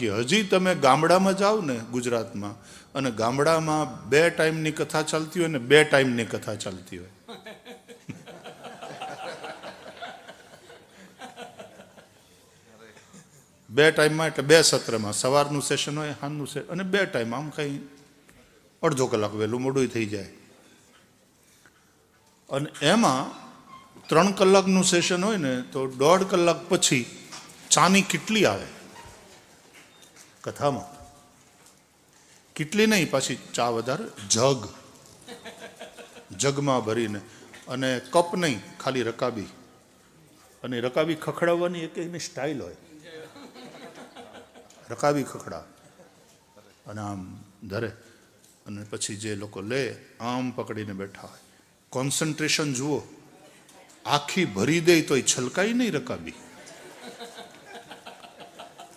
કે હજી તમે ગામડામાં જાઓ ને ગુજરાતમાં, અને ગામડામાં 2 ટાઈમની કથા ચાલતી હોય ને 2 ટાઈમની કથા ચાલતી હોય. 2 ટાઈમમાં એટલે 2 સત્રમાં, સવારનું સેશન હોય, સાંજનું સેશન, અને 2 ટાઈમ. આમ કંઈ અડધો કલાક વહેલું મોડું થઈ જાય. અને એમાં 3 કલાકનું સેશન હોય ને તો 1.5 કલાક પછી ચાની કેટલી આવે કથામાં. કેટલી નહીં, પાછી ચા વધારે, જગમાં ભરીને. અને કપ નહીં, ખાલી રકાબી. અને રકાબી ખખડાવવાની એકની સ્ટાઇલ હોય. રકાબી ખખડા અને આમ ધરે, અને પછી જે લોકો લે આમ પકડીને બેઠા હોય. કોન્સન્ટ્રેશન જુઓ, આખી ભરી દે તોય છલકાઈ નહીં રકાબી.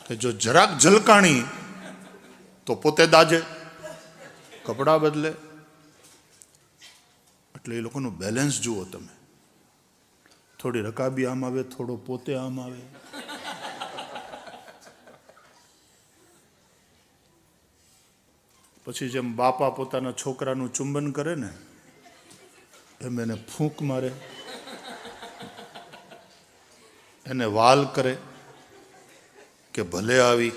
કે જો જરાક ઝલકાણી તો પોતે દાજે, કપડાં બદલે. એટલે એ લોકોનું બેલેન્સ જુઓ તમે. થોડી રકાબી આમ આવે, થોડો પોતે આમ આવે. પછી જેમ બાપા પોતાના છોકરાનું ચુંબન કરે ને એમ એને ફૂંક મારે, એને વાલ કરે કે ભલે આવી.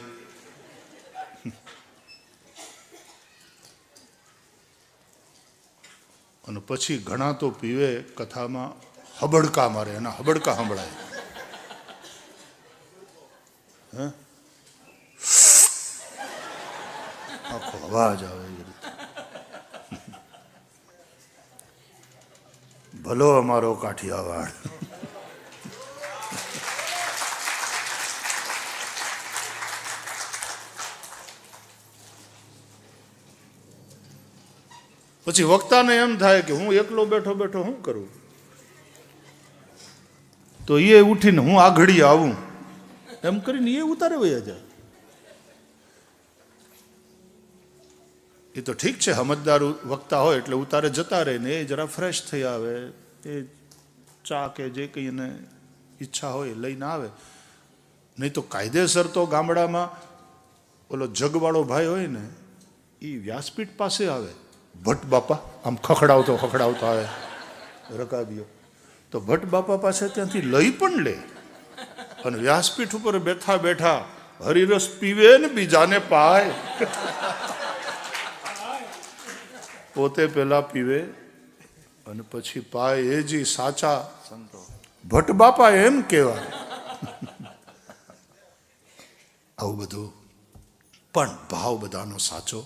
અને પછી ઘણા તો પીવે કથામાં હબડકા મારે, એના હબડકા સંભળાય. આખો અવાજ આવે એ રીતે. ભલો અમારો કાઠિયાવાડ. પછી વક્તાને એમ થાય કે હું એકલો બેઠો બેઠો શું કરું, તો એ ઉઠીને હું આ ઘડી આવું એમ કરીને એ ઉતારે વયા જાય. એ તો ઠીક છે, સમજદાર વક્તા હોય એટલે ઉતારે જતા રહે ને એ જરા ફ્રેશ થઈ આવે, એ ચા કે જે કંઈ એને ઈચ્છા હોય લઈને આવે. નહીં તો કાયદેસર તો ગામડામાં ઓલો જગવાળો ભાઈ હોય ને એ વ્યાસપીઠ પાસે આવે. ભટ્ટ બાપા આમ ખખડાવતો આવે રકાબીઓ, તો ભટ્ટ બાપા પાસે ત્યાંથી લઈ પણ લે અને વ્યાસપીઠ ઉપર બેઠા બેઠા હરિરસ પીવે ને બીજાને પાય. પોતે પેલા પીવે અને પછી પાય. એ જ સાચા સંતો ભટ્ટ બાપા એમ કહેવાય. આવું બધું પણ ભાવ બધાનો સાચો.